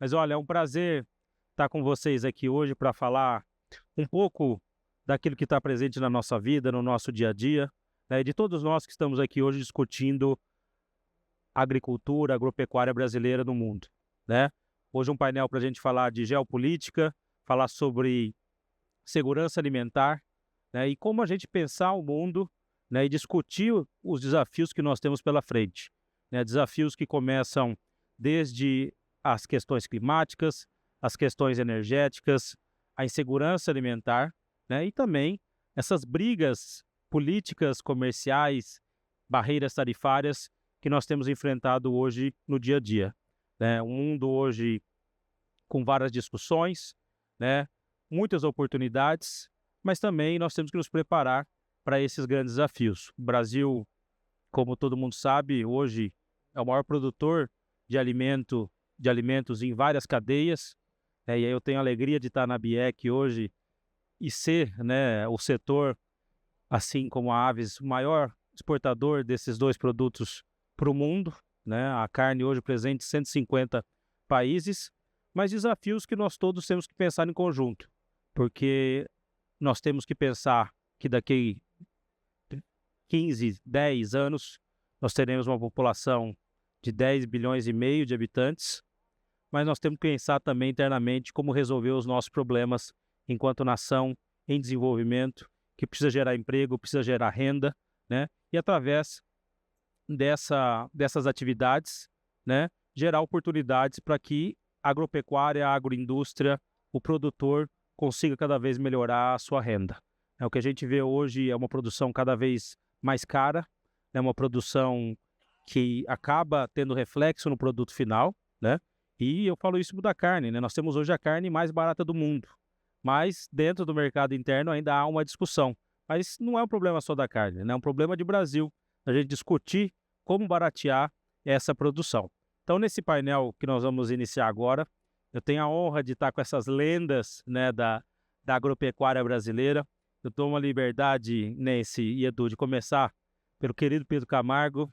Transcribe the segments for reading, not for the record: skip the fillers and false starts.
Mas olha, é um prazer estar com vocês aqui hoje para falar um pouco daquilo que está presente na nossa vida, no nosso dia a dia, né, e de todos nós que estamos aqui hoje discutindo a agricultura, a agropecuária brasileira no mundo, né? Hoje um painel para a gente falar de geopolítica, falar sobre segurança alimentar, né, e como a gente pensar o mundo, né, e discutir os desafios que nós temos pela frente, né, desafios que começam desde as questões climáticas, as questões energéticas, a insegurança alimentar, né, e também essas brigas políticas, comerciais, barreiras tarifárias que nós temos enfrentado hoje no dia a dia, né? Um mundo hoje com várias discussões, né, muitas oportunidades, mas também nós temos que nos preparar para esses grandes desafios. O Brasil, como todo mundo sabe, hoje é o maior produtor de alimentos em várias cadeias, né, e aí eu tenho a alegria de estar na BIEC hoje e ser, né, o setor, assim como a Aves, o maior exportador desses dois produtos para o mundo, né? A carne hoje presente em 150 países, mas desafios que nós todos temos que pensar em conjunto, porque nós temos que pensar que daqui 15, 10 anos, nós teremos uma população de 10 bilhões e meio de habitantes, mas nós temos que pensar também internamente como resolver os nossos problemas enquanto nação em desenvolvimento, que precisa gerar emprego, precisa gerar renda, né? E através dessas atividades, né, gerar oportunidades para que a agropecuária, a agroindústria, o produtor consiga cada vez melhorar a sua renda. O que a gente vê hoje é uma produção cada vez mais cara, é uma produção que acaba tendo reflexo no produto final, né? E eu falo isso da carne, né? Nós temos hoje a carne mais barata do mundo, mas dentro do mercado interno ainda há uma discussão. Mas não é um problema só da carne, né? É um problema de Brasil, a gente discutir como baratear essa produção. Então, nesse painel que nós vamos iniciar agora, eu tenho a honra de estar com essas lendas, né, da agropecuária brasileira. Eu tomo a liberdade, Nancy e Edu, de começar pelo querido Pedro Camargo,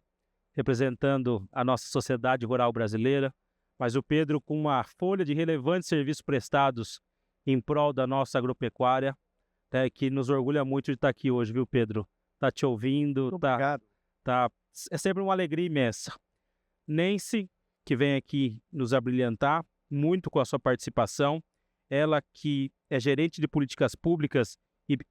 representando a nossa sociedade rural brasileira, mas o Pedro com uma folha de relevantes serviços prestados em prol da nossa agropecuária, né, que nos orgulha muito de estar aqui hoje, viu, Pedro? Tá te ouvindo, é sempre uma alegria imensa. Nancy, que vem aqui nos abrilhantar muito com a sua participação, ela que é gerente de políticas públicas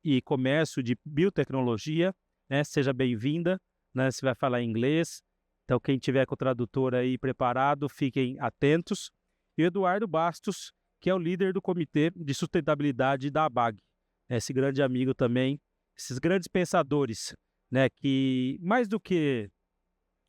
e comércio de biotecnologia, né? Seja bem-vinda, né? Você vai falar inglês, então quem tiver com o tradutor aí preparado, fiquem atentos. E o Eduardo Bastos, que é o líder do Comitê de Sustentabilidade da ABAG, esse grande amigo também, esses grandes pensadores, né? Que mais do que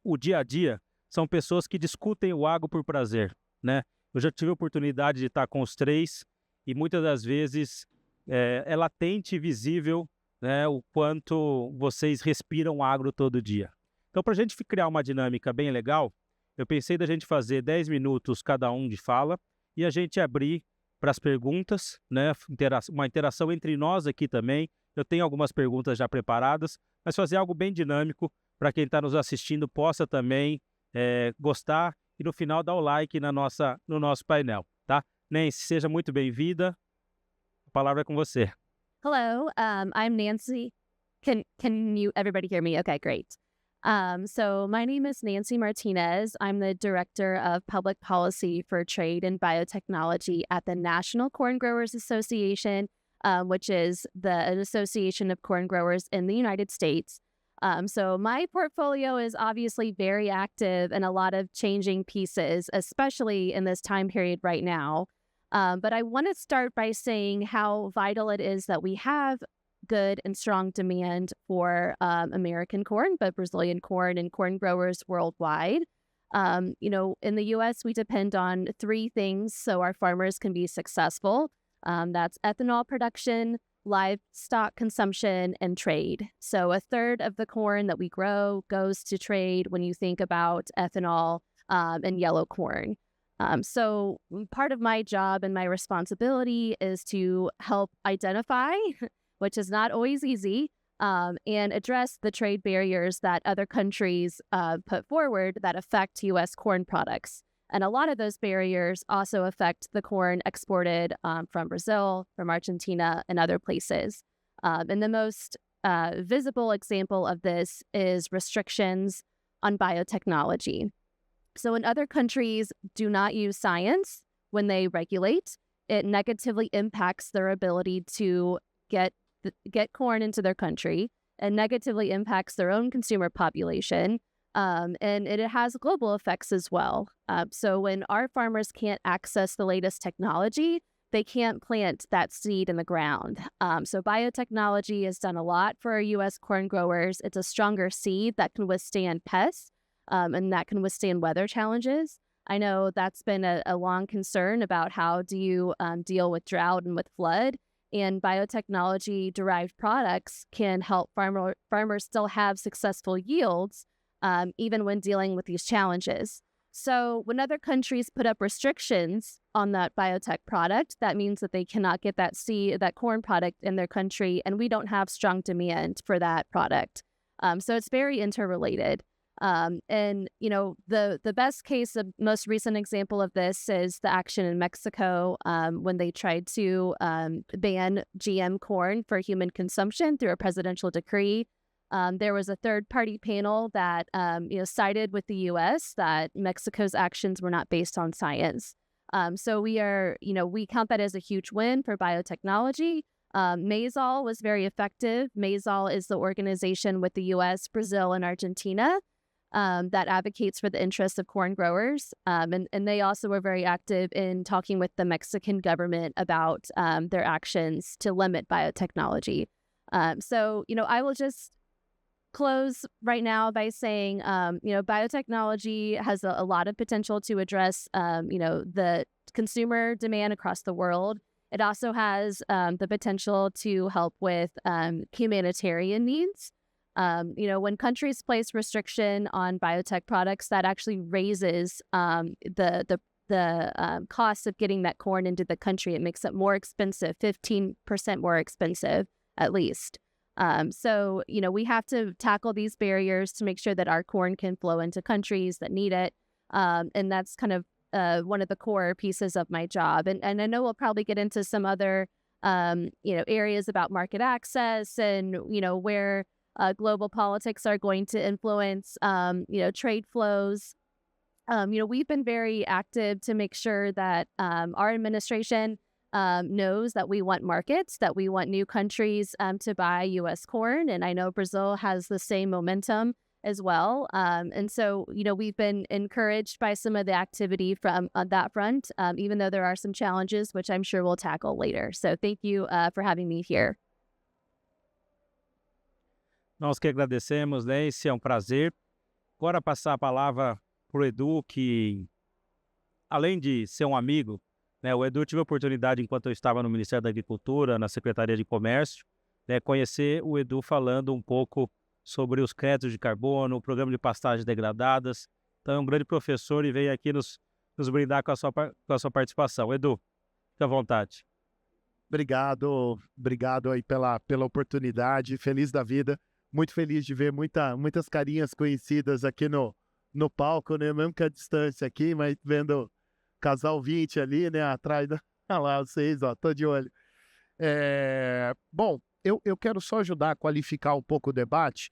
o dia a dia, são pessoas que discutem o agro por prazer, né? Eu já tive a oportunidade de estar com os três e muitas das vezes é latente e visível, né, o quanto vocês respiram agro todo dia. Então, para a gente criar uma dinâmica bem legal, eu pensei da gente fazer 10 minutos cada um de fala e a gente abrir para as perguntas, né, uma interação entre nós aqui também. Eu tenho algumas perguntas já preparadas, mas fazer algo bem dinâmico para quem está nos assistindo possa também gostar e no final dar o like no nosso painel, tá? Nancy, seja muito bem-vinda. A palavra é com você. Hello, I'm Nancy. Can everybody hear me? Okay, great. So my name is Nancy Martinez. I'm the Director of Public Policy for Trade and Biotechnology at the National Corn Growers Association, which is an association of corn growers in the United States. So my portfolio is obviously very active and a lot of changing pieces, especially in this time period right now. But I want to start by saying how vital it is that we have good and strong demand for American corn, but Brazilian corn and corn growers worldwide. In the U.S., we depend on three things so our farmers can be successful. That's ethanol production, livestock consumption, and trade. So a third of the corn that we grow goes to trade when you think about ethanol and yellow corn. So part of my job and my responsibility is to help identify, which is not always easy, and address the trade barriers that other countries put forward that affect U.S. corn products. And a lot of those barriers also affect the corn exported from Brazil, from Argentina, and other places. And the most visible example of this is restrictions on biotechnology. So when other countries do not use science when they regulate, it negatively impacts their ability to get corn into their country, and negatively impacts their own consumer population. And it has global effects as well. So when our farmers can't access the latest technology, they can't plant that seed in the ground. So biotechnology has done a lot for our U.S. corn growers. It's a stronger seed that can withstand pests and that can withstand weather challenges. I know that's been a long concern about how do you deal with drought and with flood. And biotechnology-derived products can help farmers still have successful yields even when dealing with these challenges. So when other countries put up restrictions on that biotech product, that means that they cannot get that corn product in their country, and we don't have strong demand for that product. So it's very interrelated. And, you know, the best case, the most recent example of this is the action in Mexico when they tried to ban GM corn for human consumption through a presidential decree. There was a third-party panel that, sided with the U.S. that Mexico's actions were not based on science. So we count that as a huge win for biotechnology. Maizal was very effective. Maizal is the organization with the U.S., Brazil, and Argentina that advocates for the interests of corn growers. And they also were very active in talking with the Mexican government about their actions to limit biotechnology. So I will just close right now by saying, biotechnology has a lot of potential to address, the consumer demand across the world. It also has the potential to help with humanitarian needs. When countries place restriction on biotech products, that actually raises the cost of getting that corn into the country. It makes it more expensive, 15% more expensive at least. So we have to tackle these barriers to make sure that our corn can flow into countries that need it. And that's kind of one of the core pieces of my job. And I know we'll probably get into some other, areas about market access and, where global politics are going to influence, trade flows. We've been very active to make sure that our administration knows that we want markets, that we want new countries to buy U.S. corn. And I know Brazil has the same momentum as well. And so, we've been encouraged by some of the activity from on that front, even though there are some challenges, which I'm sure we'll tackle later. So thank you for having me here. Nós que agradecemos, né? Esse é um prazer. Agora passar a palavra para o Edu, que além de ser um amigo, né, o Edu tive a oportunidade, enquanto eu estava no Ministério da Agricultura, na Secretaria de Comércio, né, conhecer o Edu falando um pouco sobre os créditos de carbono, o programa de pastagens degradadas. Então é um grande professor e veio aqui nos brindar com a sua participação. Edu, fique à vontade. Obrigado aí pela oportunidade, feliz da vida. Muito feliz de ver muitas carinhas conhecidas aqui no palco, né? Mesmo que a distância aqui, mas vendo casal 20 ali, né? Atrás olha lá, vocês, ó, tô de olho. Bom, eu quero só ajudar a qualificar um pouco o debate.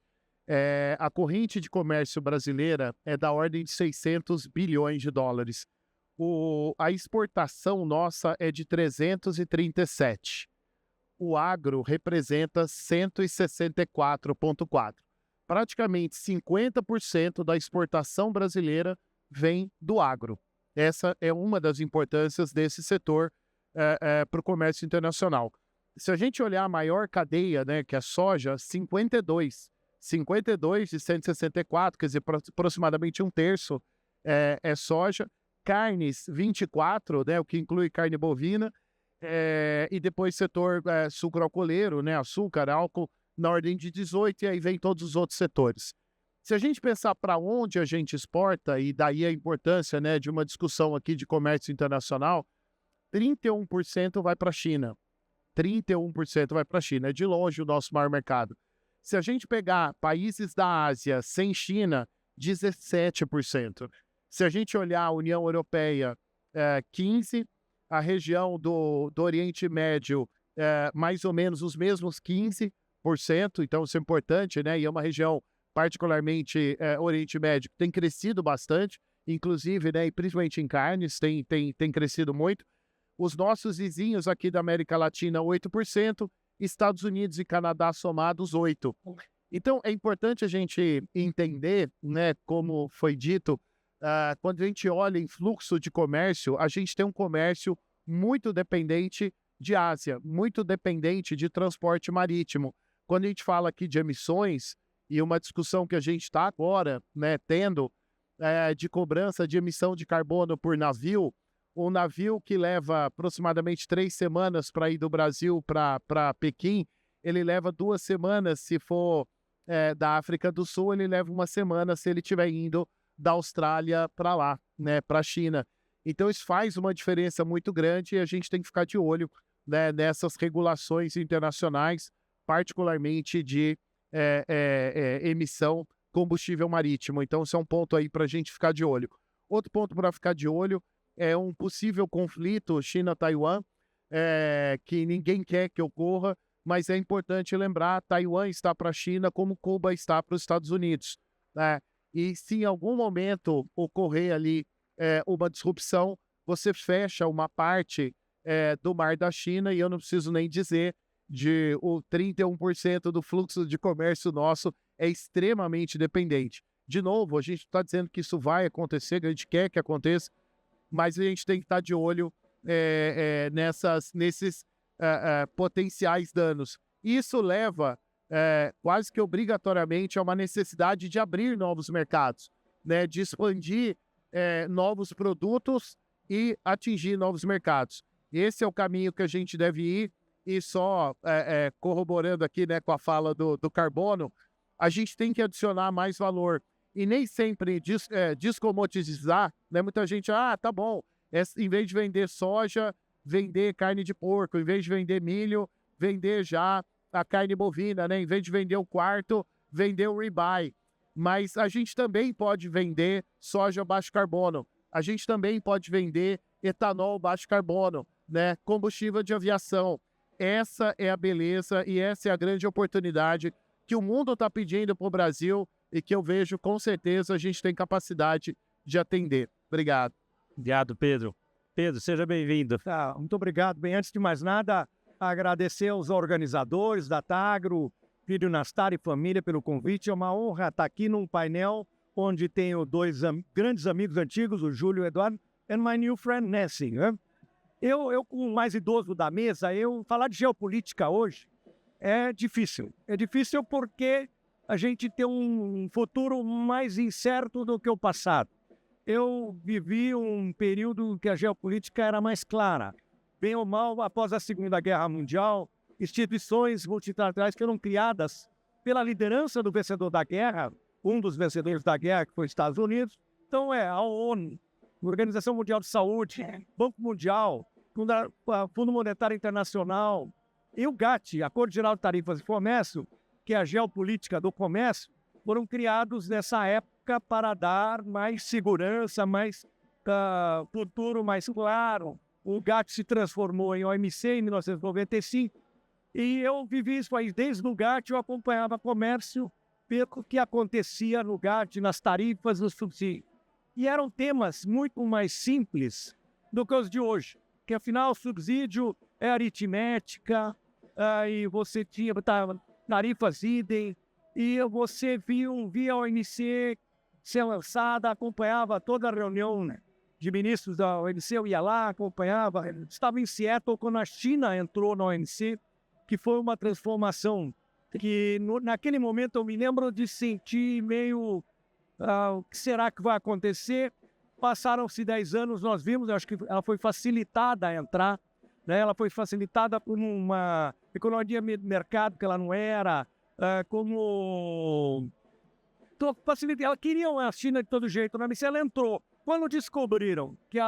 A corrente de comércio brasileira é da ordem de 600 bilhões de dólares. A exportação nossa é de 337. O agro representa 164,4. Praticamente 50% da exportação brasileira vem do agro. Essa é uma das importâncias desse setor para o comércio internacional. Se a gente olhar a maior cadeia, né, que é a soja, 52 de 164, quer dizer, aproximadamente um terço é soja. Carnes, 24, né, o que inclui carne bovina. E depois setor sucroalcooleiro, né, açúcar, álcool, na ordem de 18, e aí vem todos os outros setores. Se a gente pensar para onde a gente exporta, e daí a importância, né, de uma discussão aqui de comércio internacional, 31% vai para a China. 31% vai para a China. É de longe o nosso maior mercado. Se a gente pegar países da Ásia sem China, 17%. Se a gente olhar a União Europeia, 15%, a região do Oriente Médio, mais ou menos os mesmos 15%, então isso é importante, né? E é uma região, particularmente Oriente Médio, que tem crescido bastante, inclusive, né, e principalmente em carnes, tem crescido muito. Os nossos vizinhos aqui da América Latina, 8%, Estados Unidos e Canadá somados, 8%. Então, é importante a gente entender, né, como foi dito, quando a gente olha em fluxo de comércio, a gente tem um comércio muito dependente de Ásia, muito dependente de transporte marítimo. Quando a gente fala aqui de emissões, e uma discussão que a gente está agora, né, tendo, de cobrança de emissão de carbono por navio, um navio que leva aproximadamente 3 semanas para ir do Brasil para Pequim, ele leva 2 semanas se for da África do Sul, ele leva 1 semana se ele estiver indo da Austrália para lá, né, para a China. Então isso faz uma diferença muito grande e a gente tem que ficar de olho, né, nessas regulações internacionais, particularmente de emissão combustível marítimo. Então isso é um ponto aí para a gente ficar de olho. Outro ponto para ficar de olho é um possível conflito China-Taiwan, que ninguém quer que ocorra, mas é importante lembrar, Taiwan está para a China como Cuba está para os Estados Unidos, né? E se em algum momento ocorrer ali uma disrupção, você fecha uma parte do mar da China, e eu não preciso nem dizer de o 31% do fluxo de comércio nosso é extremamente dependente. De novo, a gente está dizendo que isso vai acontecer, que a gente quer que aconteça, mas a gente tem que estar de olho nesses potenciais danos. Isso leva quase que obrigatoriamente a uma necessidade de abrir novos mercados, né, de expandir novos produtos e atingir novos mercados. Esse é o caminho que a gente deve ir, e só corroborando aqui, né, com a fala do carbono, a gente tem que adicionar mais valor e nem sempre descomoditizar, né? Muita gente, tá bom, em vez de vender soja, vender carne de porco, em vez de vender milho, vender já a carne bovina, né? Em vez de vender o quarto, vender o ribeye. Mas a gente também pode vender soja baixo carbono, a gente também pode vender etanol baixo carbono, né? Combustível de aviação. Essa é a beleza e essa é a grande oportunidade que o mundo está pedindo para o Brasil e que eu vejo, com certeza, a gente tem capacidade de atender. Obrigado. Obrigado, Pedro. Pedro, seja bem-vindo. Muito obrigado. Bem, antes de mais nada, agradecer aos organizadores da Tagro, Filho Nastar e família pelo convite. É uma honra estar aqui num painel onde tenho 2 grandes amigos antigos, o Júlio e o Eduardo, and my new friend Nancy, né? Eu, com o mais idoso da mesa, falar de geopolítica hoje é difícil. É difícil porque a gente tem um futuro mais incerto do que o passado. Eu vivi um período que a geopolítica era mais clara. Bem ou mal, após a Segunda Guerra Mundial, instituições multilaterais foram criadas pela liderança do vencedor da guerra, um dos vencedores da guerra, que foi os Estados Unidos. Então a ONU, Organização Mundial de Saúde, Banco Mundial, Fundo Monetário Internacional e o GATT, Acordo Geral de Tarifas e Comércio, que é a geopolítica do comércio, foram criados nessa época para dar mais segurança, mais futuro mais claro. O GATT se transformou em OMC em 1995 e eu vivi isso aí. Desde o GATT eu acompanhava comércio pelo que acontecia no GATT, nas tarifas, nos subsídios. E eram temas muito mais simples do que os de hoje, que afinal o subsídio é aritmética, e você tinha tarifas idem, e você via a OMC ser lançada, acompanhava toda a reunião de ministros da OMC, eu ia lá, acompanhava. Estava em Seattle quando a China entrou na OMC, que foi uma transformação que naquele momento eu me lembro de sentir meio, o que será que vai acontecer? Passaram-se 10 anos, nós vimos, eu acho que ela foi facilitada a entrar, né? Ela foi facilitada por uma economia de mercado que ela não era, ela queria a China de todo jeito, mas ela entrou. Quando descobriram que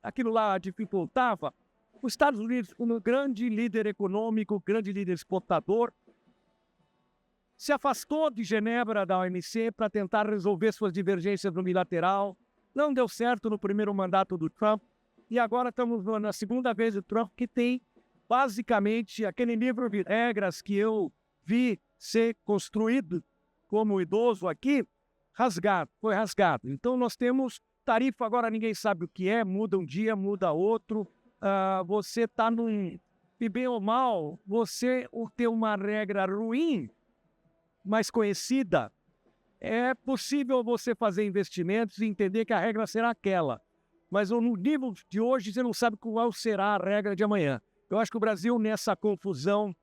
aquilo lá dificultava, os Estados Unidos, como grande líder econômico, grande líder exportador, se afastou de Genebra, da OMC, para tentar resolver suas divergências no bilateral, Não deu certo no primeiro mandato do Trump, e agora estamos na segunda vez do Trump, que tem basicamente aquele livro de regras que eu vi ser construído como idoso aqui, foi rasgado. Então nós temos tarifa, agora ninguém sabe o que é, muda um dia, muda outro. Você está num... E bem ou mal, você ter uma regra ruim, mais conhecida, é possível você fazer investimentos e entender que a regra será aquela. Mas no nível de hoje, você não sabe qual será a regra de amanhã. Eu acho que o Brasil, nessa confusão,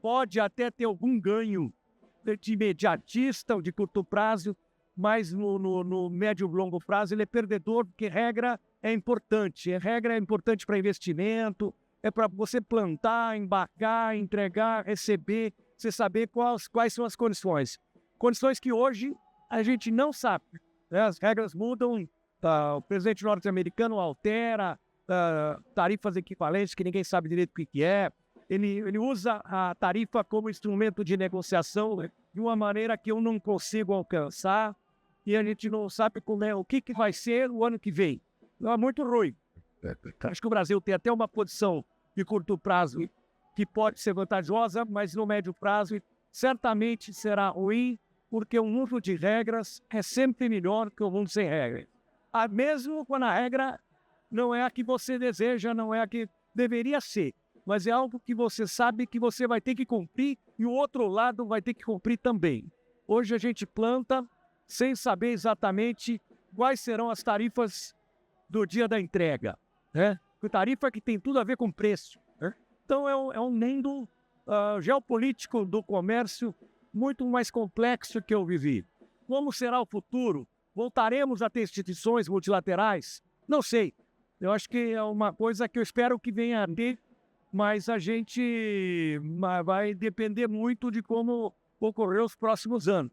pode até ter algum ganho de imediatista ou de curto prazo, mas no médio e longo prazo ele é perdedor, porque regra é importante. Regra é importante para investimento, é para você plantar, embarcar, entregar, receber, você saber quais são as condições. Condições que hoje a gente não sabe, né? As regras mudam, o presidente norte-americano altera tarifas equivalentes que ninguém sabe direito o que é. Ele usa a tarifa como instrumento de negociação de uma maneira que eu não consigo alcançar e a gente não sabe o que vai ser o ano que vem. É muito ruim. Acho que o Brasil tem até uma posição de curto prazo que pode ser vantajosa, mas no médio prazo certamente será ruim, porque um mundo de regras é sempre melhor que um mundo sem regras. Mesmo quando a regra não é a que você deseja, não é a que deveria ser, mas é algo que você sabe que você vai ter que cumprir e o outro lado vai ter que cumprir também. Hoje a gente planta sem saber exatamente quais serão as tarifas do dia da entrega, né? Tarifa que tem tudo a ver com preço, né? Então é um mundo geopolítico do comércio muito mais complexo que eu vivi. Como será o futuro? Voltaremos a ter instituições multilaterais? Não sei. Eu acho que é uma coisa que eu espero que venha a ter, mas a gente vai depender muito de como ocorrer os próximos anos.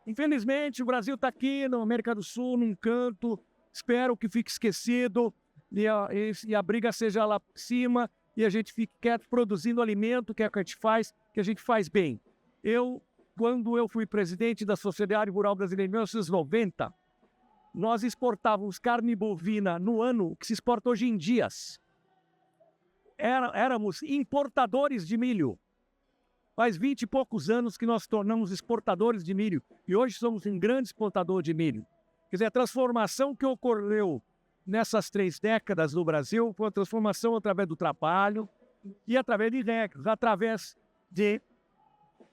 Infelizmente, o Brasil está aqui na América do Sul, num canto, espero que fique esquecido e a briga seja lá por cima e a gente fique quieto produzindo alimento, que é o que a gente faz bem. Quando eu fui presidente da Sociedade Rural Brasileira em 1990, nós exportávamos carne bovina no ano que se exporta hoje em dias. Éramos importadores de milho. Faz 20 e poucos anos que nós tornamos exportadores de milho. E hoje somos um grande exportador de milho. Quer dizer, a transformação que ocorreu nessas 3 décadas no Brasil foi uma transformação através do trabalho e através de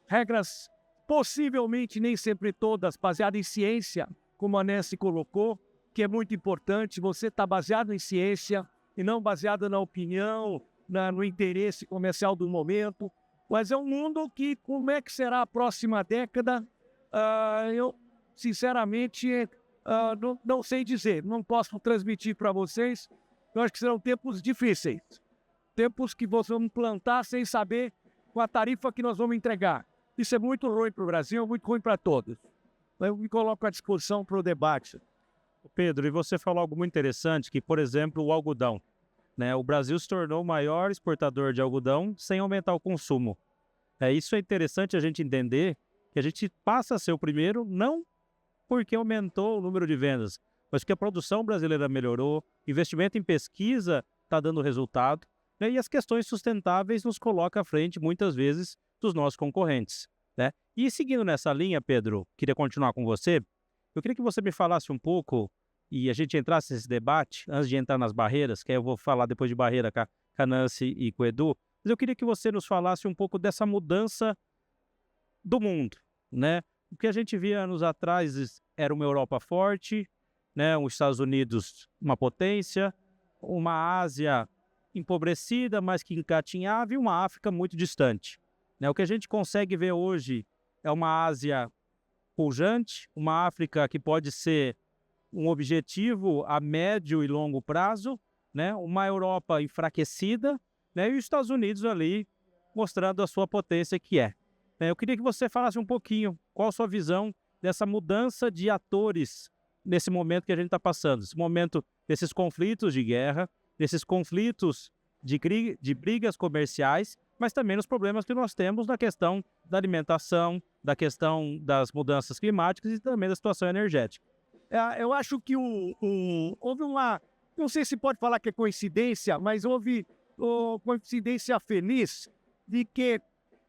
regras, possivelmente nem sempre todas baseadas em ciência, como a Nancy colocou, que é muito importante. Você está baseado em ciência e não baseado na opinião, no interesse comercial do momento. Mas é um mundo que, como é que será a próxima década, eu, sinceramente, não sei dizer. Não posso transmitir para vocês. Eu acho que serão tempos difíceis. Tempos que vamos plantar sem saber qual a tarifa que nós vamos entregar. Isso é muito ruim para o Brasil, muito ruim para todos. Eu me coloco à disposição para o debate. Pedro, e você falou algo muito interessante, que, por exemplo, o algodão, né? O Brasil se tornou o maior exportador de algodão sem aumentar o consumo. Isso é interessante a gente entender, que a gente passa a ser o primeiro, não porque aumentou o número de vendas, mas porque a produção brasileira melhorou, investimento em pesquisa está dando resultado, né? E as questões sustentáveis nos colocam à frente, muitas vezes, dos nossos concorrentes, né? E seguindo nessa linha, Pedro, queria continuar com você. Eu queria que você me falasse um pouco e a gente entrasse nesse debate, antes de entrar nas barreiras, que aí eu vou falar depois de barreira com a Nancy e com o Edu, mas eu queria que você nos falasse um pouco dessa mudança do mundo, né? O que a gente via anos atrás era uma Europa forte, né? Os Estados Unidos uma potência, uma Ásia empobrecida, mas que engatinhava, e uma África muito distante, né? O que a gente consegue ver hoje é uma Ásia pujante, uma África que pode ser um objetivo a médio e longo prazo, né? Uma Europa enfraquecida, né? E os Estados Unidos ali mostrando a sua potência que é. Eu queria que você falasse um pouquinho qual a sua visão dessa mudança de atores nesse momento que a gente está passando, esse momento desses conflitos de guerra, desses conflitos de brigas comerciais, mas também nos problemas que nós temos na questão da alimentação, da questão das mudanças climáticas e também da situação energética. Eu acho que houve uma... Não sei se pode falar que é coincidência, mas houve coincidência feliz de que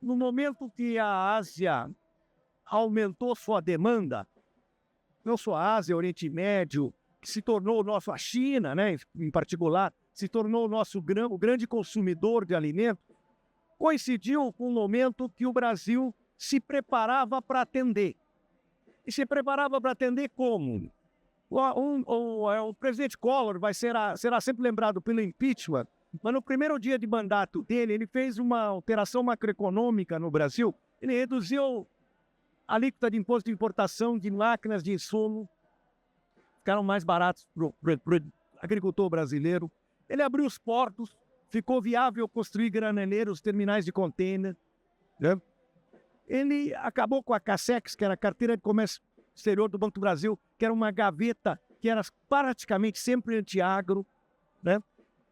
no momento que a Ásia aumentou sua demanda, não só a Ásia, o Oriente Médio, que se tornou a China, né, em particular, se tornou o grande consumidor de alimentos, coincidiu com o momento que o Brasil se preparava para atender. E se preparava para atender como? O presidente Collor será sempre lembrado pelo impeachment, mas no primeiro dia de mandato dele, ele fez uma alteração macroeconômica no Brasil. Ele reduziu a alíquota de imposto de importação de máquinas de insumo, ficaram mais baratos para o agricultor brasileiro. Ele abriu os portos, ficou viável construir graneleiros, terminais de container, né? Ele acabou com a CACEX, que era a Carteira de Comércio Exterior do Banco do Brasil, que era uma gaveta que era praticamente sempre anti-agro, né?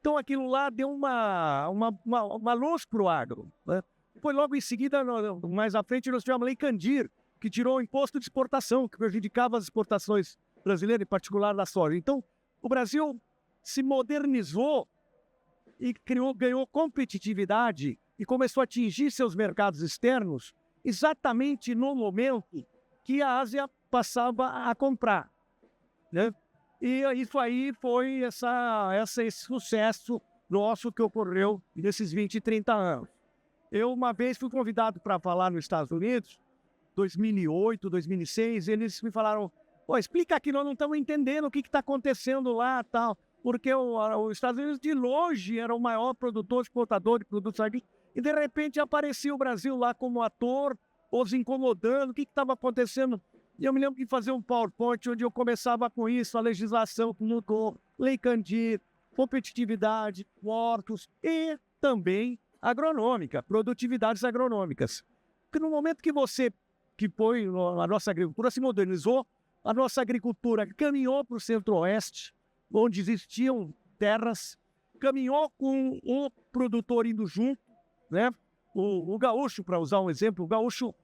Então aquilo lá deu uma luz para o agro, né? Depois, logo em seguida, mais à frente, nós tivemos a Lei Candir, que tirou o imposto de exportação, que prejudicava as exportações brasileiras, em particular da soja. Então, o Brasil se modernizou e ganhou competitividade e começou a atingir seus mercados externos exatamente no momento que a Ásia passava a comprar, né? E isso aí foi esse sucesso nosso que ocorreu nesses 20, 30 anos. Eu uma vez fui convidado para falar nos Estados Unidos, 2008, 2006, eles me falaram, explica aqui, nós não estamos entendendo o que está acontecendo lá, tal, porque os Estados Unidos de longe era o maior produtor, exportador de produtos agrícolas, e de repente aparecia o Brasil lá como ator, os incomodando, o que estava acontecendo? E eu me lembro de fazer um PowerPoint onde eu começava com isso, a legislação que mudou, Lei Candir, competitividade, portos e também agronômica, produtividades agronômicas. Porque no momento que a nossa agricultura se modernizou, a nossa agricultura caminhou para o centro-oeste, onde existiam terras, caminhou com o produtor indo junto, né? O gaúcho, para usar um exemplo, o gaúcho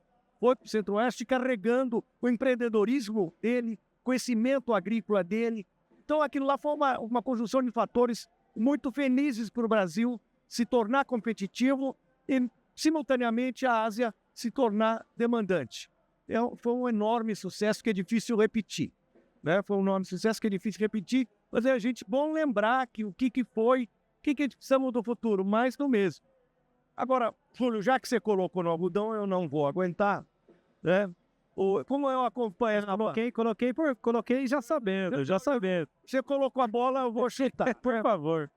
foi para o centro-oeste carregando o empreendedorismo dele, conhecimento agrícola dele. Então aquilo lá foi uma conjunção de fatores muito felizes para o Brasil se tornar competitivo e, simultaneamente, a Ásia se tornar demandante. Foi um enorme sucesso que é difícil repetir, né? Foi um enorme sucesso que é difícil repetir, mas é bom lembrar que o que precisamos do futuro, mais do mesmo. Agora, Júlio, já que você colocou no algodão, eu não vou aguentar, né? Como eu acompanho... Coloquei já sabendo. Você colocou a bola, eu vou chutar. Por favor.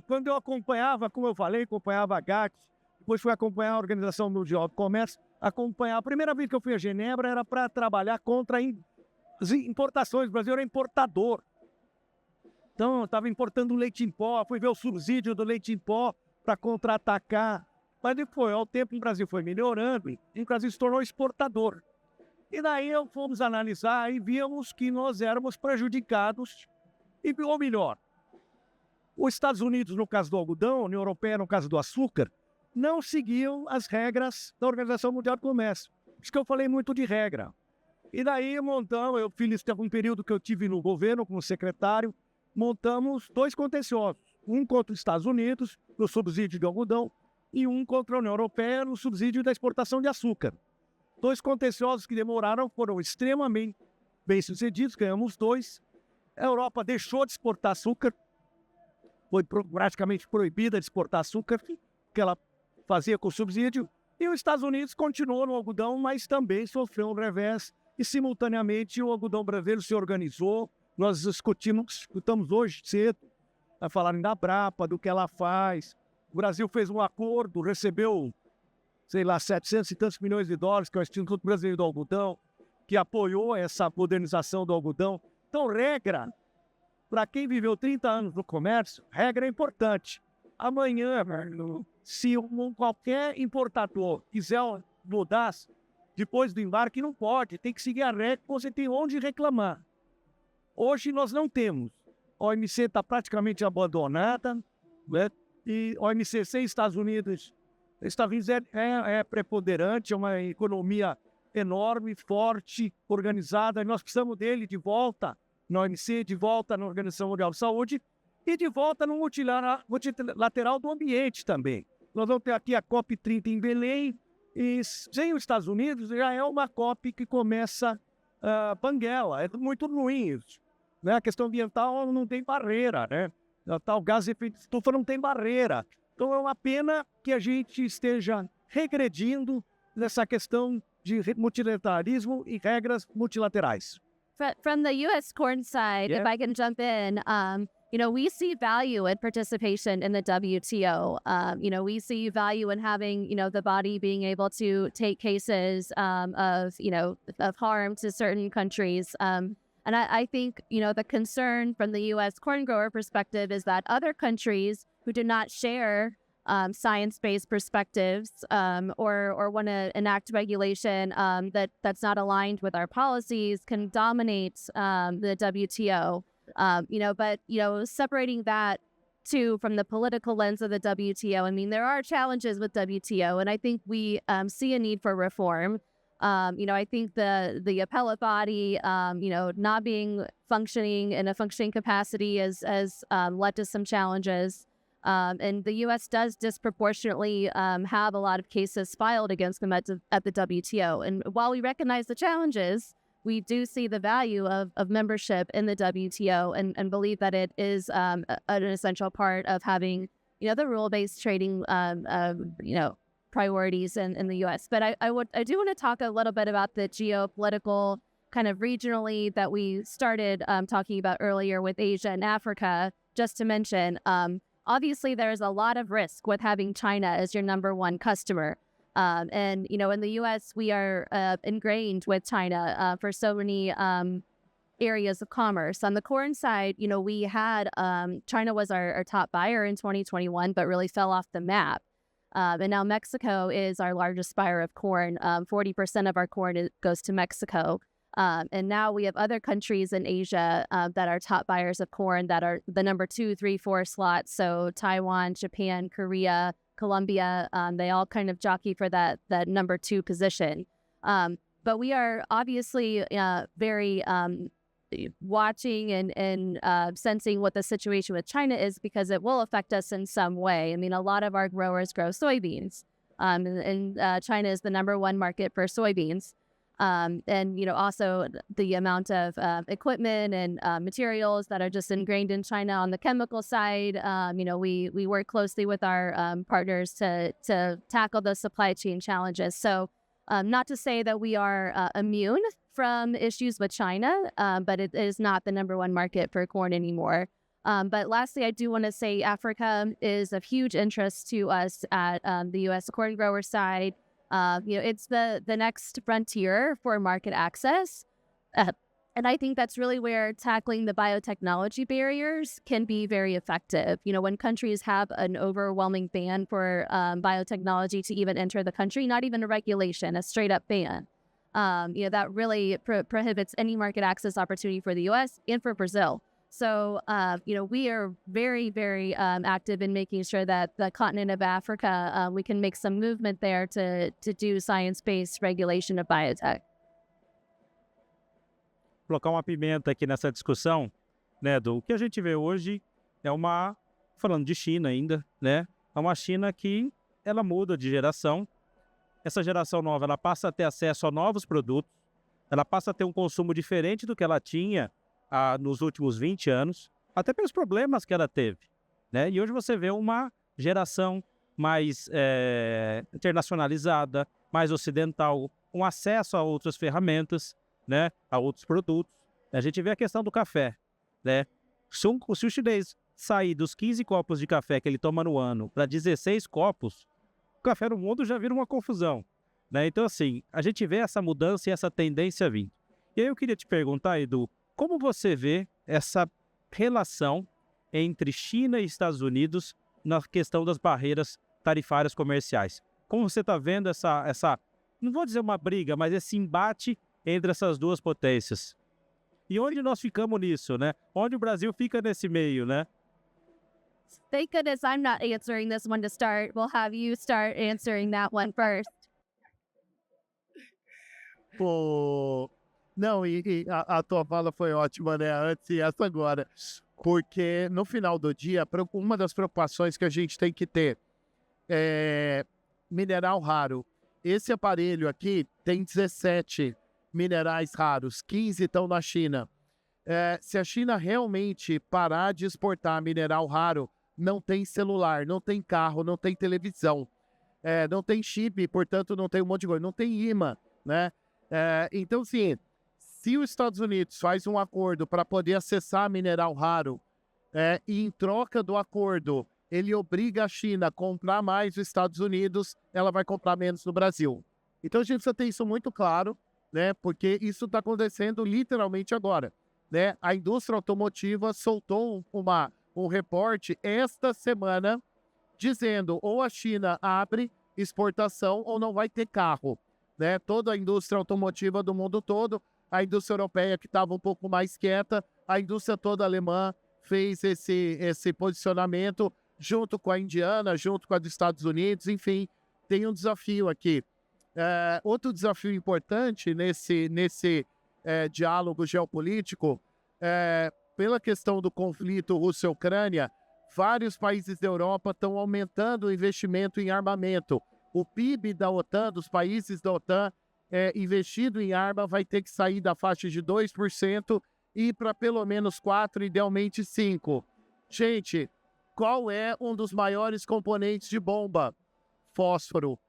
Quando eu acompanhava, como eu falei, acompanhava a GATT, depois fui acompanhar a Organização Mundial do Comércio, a primeira vez que eu fui a Genebra era para trabalhar contra as importações. O Brasil era importador. Então, eu estava importando leite em pó, fui ver o subsídio do leite em pó para contra-atacar. Mas depois, ao tempo, o Brasil foi melhorando e o Brasil se tornou exportador. E daí fomos analisar e víamos que nós éramos prejudicados, ou melhor, os Estados Unidos, no caso do algodão, a União Europeia, no caso do açúcar, não seguiam as regras da Organização Mundial do Comércio. Por isso que eu falei muito de regra. E daí eu fiz um período que eu tive no governo como secretário, montamos 2 contenciosos. Um contra os Estados Unidos, no subsídio de algodão, e um contra a União Europeia, no subsídio da exportação de açúcar. 2 contenciosos que foram extremamente bem-sucedidos, ganhamos 2. A Europa deixou de exportar açúcar, foi praticamente proibida de exportar açúcar, que ela fazia com subsídio, e os Estados Unidos continuou no algodão, mas também sofreu um revés, e simultaneamente o algodão brasileiro se organizou. Nós escutamos hoje cedo a falarem da Brapa, do que ela faz. O Brasil fez um acordo, recebeu, 700 e tantos milhões de dólares, que é o Instituto Brasileiro do Algodão, que apoiou essa modernização do algodão. Então, regra, para quem viveu 30 anos no comércio, regra é importante. Amanhã, se qualquer importador quiser mudar depois do embarque, não pode. Tem que seguir a regra, você tem onde reclamar. Hoje nós não temos. A OMC está praticamente abandonada, né? E a OMC sem Estados Unidos Estados Unidos é preponderante, é uma economia enorme, forte, organizada, e nós precisamos dele de volta na OMC, de volta na Organização Mundial de Saúde e de volta no multilateral do ambiente também. Nós vamos ter aqui a COP30 em Belém, e sem os Estados Unidos já é uma COP que começa banguela, é muito ruim isso. Né? A questão ambiental não tem barreira, né? O gás de efeito de estufa não tem barreira. Então é uma pena que a gente esteja regredindo nessa questão de multilateralismo e regras multilaterais. From the U.S. corn side, if I can jump in, we see value in participation in the WTO. We see value in having, the body being able to take cases of harm to certain countries. And I think, the concern from the U.S. corn grower perspective is that other countries who do not share science-based perspectives or want to enact regulation that's not aligned with our policies can dominate the WTO. But separating that too from the political lens of the WTO, I mean, there are challenges with WTO, and I think we see a need for reform. I think the appellate body, not being functioning in a functioning capacity has led to some challenges. And the U.S. does disproportionately have a lot of cases filed against them at the WTO. And while we recognize the challenges, we do see the value of membership in the WTO and believe that it is an essential part of having, the rule-based trading, priorities in the U.S. But I do want to talk a little bit about the geopolitical kind of regionally that we started talking about earlier with Asia and Africa, just to mention. Obviously, there's a lot of risk with having China as your number one customer. And, in the U.S., we are ingrained with China for so many areas of commerce. On the corn side, we had China was our top buyer in 2021, but really fell off the map. And now Mexico is our largest buyer of corn. 40% of our corn goes to Mexico. And now we have other countries in Asia that are top buyers of corn that are the number 2, 3, 4 slots. So Taiwan, Japan, Korea, Colombia, they all kind of jockey for that number 2 position. But we are obviously very watching and sensing what the situation with China is, because it will affect us in some way. I mean, a lot of our growers grow soybeans, and China is the number 1 market for soybeans. And, also the amount of equipment and materials that are just ingrained in China on the chemical side. We work closely with our partners to tackle those supply chain challenges. So not to say that we are immune from issues with China, but it is not the number 1 market for corn anymore. But lastly, I do want to say Africa is of huge interest to us at the U.S. corn grower side. It's the next frontier for market access. And I think that's really where tackling the biotechnology barriers can be very effective. When countries have an overwhelming ban for biotechnology to even enter the country, not even a regulation, a straight up ban, that really prohibits any market access opportunity for the U.S. and for Brazil. So, we are very, very active in making sure that the continent of Africa, we can make some movement there to do science-based regulation of biotech. Colocar uma pimenta aqui nessa discussão, né, do que a gente vê hoje falando de China ainda, né, é uma China que ela muda de geração. Essa geração nova, ela passa a ter acesso a novos produtos, ela passa a ter um consumo diferente do que ela tinha nos últimos 20 anos, até pelos problemas que ela teve, né? E hoje você vê uma geração mais internacionalizada, mais ocidental, com acesso a outras ferramentas, né? A outros produtos. A gente vê a questão do café, né? Se o chinês sair dos 15 copos de café que ele toma no ano para 16 copos, o café no mundo já vira uma confusão, né? Então, assim, a gente vê essa mudança e essa tendência vindo. E aí eu queria te perguntar, Edu, como você vê essa relação entre China e Estados Unidos na questão das barreiras tarifárias comerciais? Como você está vendo essa, não vou dizer uma briga, mas esse embate entre essas duas potências? E onde nós ficamos nisso, né? Onde o Brasil fica nesse meio, né? Thank goodness I'm not answering this one to start. We'll have you start answering that one first. Pô, não, a tua fala foi ótima, né? Antes e essa agora. Porque no final do dia, uma das preocupações que a gente tem que ter é mineral raro. Esse aparelho aqui tem 17 minerais raros, 15 estão na China. Se a China realmente parar de exportar mineral raro, não tem celular, não tem carro, não tem televisão, não tem chip, portanto não tem um monte de coisa, não tem imã, né? Então, sim, se os Estados Unidos faz um acordo para poder acessar mineral raro, e em troca do acordo ele obriga a China a comprar mais dos Estados Unidos, ela vai comprar menos no Brasil. Então a gente precisa ter isso muito claro, né? Porque isso está acontecendo literalmente agora, né? A indústria automotiva soltou um reporte esta semana dizendo ou a China abre exportação ou não vai ter carro, né? Toda a indústria automotiva do mundo todo, a indústria europeia que estava um pouco mais quieta, a indústria toda alemã fez esse posicionamento junto com a indiana, junto com a dos Estados Unidos, enfim, tem um desafio aqui. Outro desafio importante nesse diálogo geopolítico, pela questão do conflito Rússia-Ucrânia, vários países da Europa estão aumentando o investimento em armamento. O PIB da OTAN, dos países da OTAN, investido em arma, vai ter que sair da faixa de 2% e ir para pelo menos 4%, idealmente 5%. Gente, qual é um dos maiores componentes de bomba? Fósforo.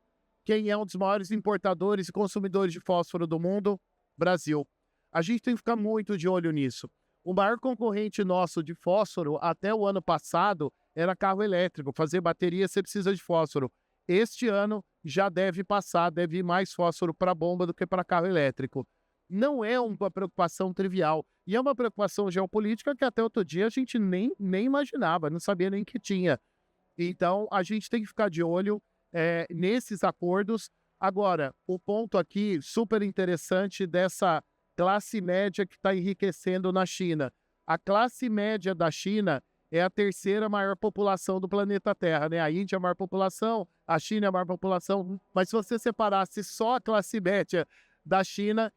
Quem é um dos maiores importadores e consumidores de fósforo do mundo? Brasil. A gente tem que ficar muito de olho nisso. O maior concorrente nosso de fósforo até o ano passado era carro elétrico. Fazer bateria você precisa de fósforo. Este ano já deve passar, deve ir mais fósforo para bomba do que para carro elétrico. Não é uma preocupação trivial. E é uma preocupação geopolítica que até outro dia a gente nem imaginava, não sabia nem que tinha. Então, a gente tem que ficar de olho nesses acordos. Agora, o ponto aqui super interessante dessa classe média que está enriquecendo na China. A classe média da China é a terceira maior população do planeta Terra, né? A Índia é a maior população, a China é a maior população, mas se você separasse só a classe média da China,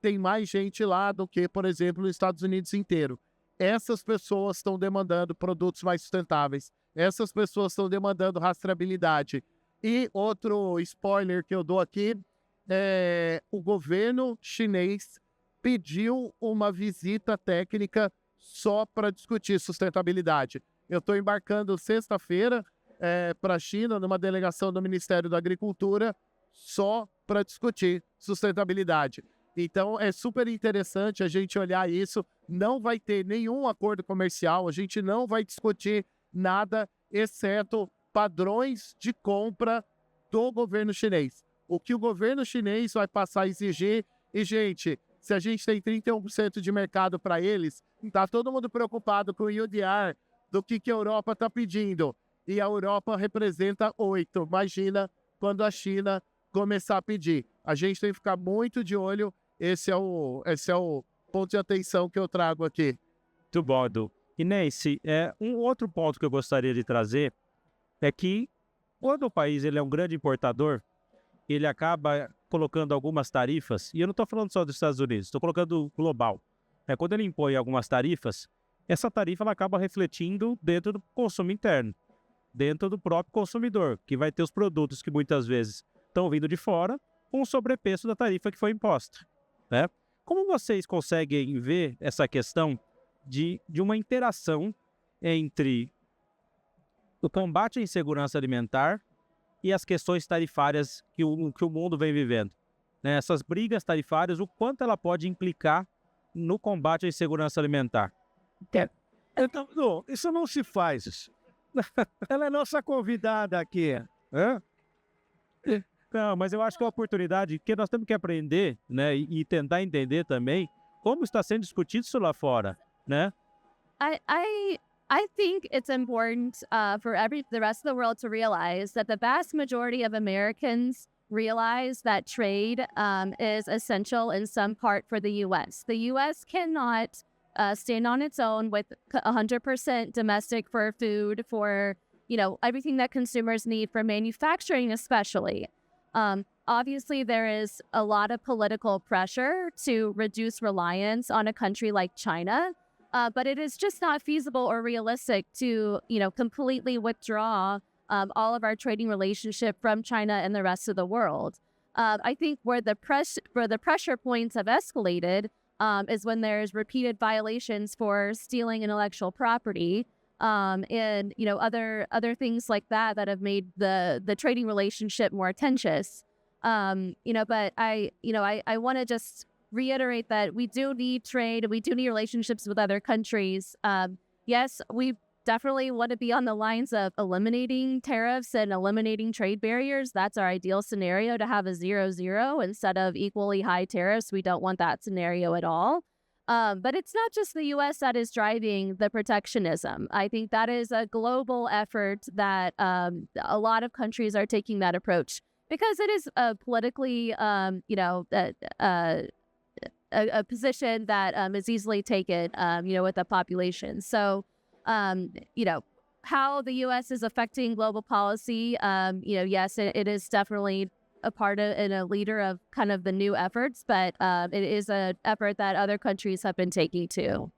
tem mais gente lá do que, por exemplo, nos Estados Unidos inteiro. Essas pessoas estão demandando produtos mais sustentáveis. Essas pessoas estão demandando rastreabilidade. E outro spoiler que eu dou aqui, o governo chinês pediu uma visita técnica só para discutir sustentabilidade. Eu estou embarcando sexta-feira para a China, numa delegação do Ministério da Agricultura, só para discutir sustentabilidade. Então, é super interessante a gente olhar isso. Não vai ter nenhum acordo comercial, a gente não vai discutir nada, exceto padrões de compra do governo chinês. O que o governo chinês vai passar a exigir, e, gente, se a gente tem 31% de mercado para eles, está todo mundo preocupado com o UDR, do que a Europa está pedindo. E a Europa representa 8%. Imagina quando a China começar a pedir. A gente tem que ficar muito de olho. Esse é o ponto de atenção que eu trago aqui. Muito bom, Edu. E Nancy, um outro ponto que eu gostaria de trazer é que quando o país ele é um grande importador, ele acaba colocando algumas tarifas, e eu não estou falando só dos Estados Unidos, estou colocando global. Quando ele impõe algumas tarifas, essa tarifa ela acaba refletindo dentro do consumo interno, dentro do próprio consumidor, que vai ter os produtos que muitas vezes estão vindo de fora, com um sobrepreço da tarifa que foi imposta, né? Como vocês conseguem ver essa questão de uma interação entre o combate à insegurança alimentar e as questões tarifárias que o mundo vem vivendo, né? Essas brigas tarifárias, o quanto ela pode implicar no combate à insegurança alimentar? Então, não, isso não se faz. Ela é nossa convidada aqui. Não, mas eu acho que é uma oportunidade que nós temos que aprender, né, e tentar entender também como está sendo discutido isso lá fora, né? I think it's important for the rest of the world to realize that the vast majority of Americans realize that trade is essential in some part for the U.S. The U.S. cannot stand on its own with 100% domestic for food, for, everything that consumers need for manufacturing, especially. Obviously, there is a lot of political pressure to reduce reliance on a country like China, but it is just not feasible or realistic to, completely withdraw all of our trading relationship from China and the rest of the world. I think where the pressure points have escalated is when there's repeated violations for stealing intellectual property, and other things like that have made the trading relationship more tenuous. But I want to just reiterate that we do need trade and we do need relationships with other countries. Yes, we definitely want to be on the lines of eliminating tariffs and eliminating trade barriers. That's our ideal scenario, to have a 0-0 instead of equally high tariffs. We don't want that scenario at all. But it's not just the U.S. that is driving the protectionism. I think that is a global effort that a lot of countries are taking that approach because it is politically, a position that is easily taken, with the population. So, how the U.S. is affecting global policy, yes, it is definitely a part of and a leader of kind of the new efforts, but it is an effort that other countries have been taking too.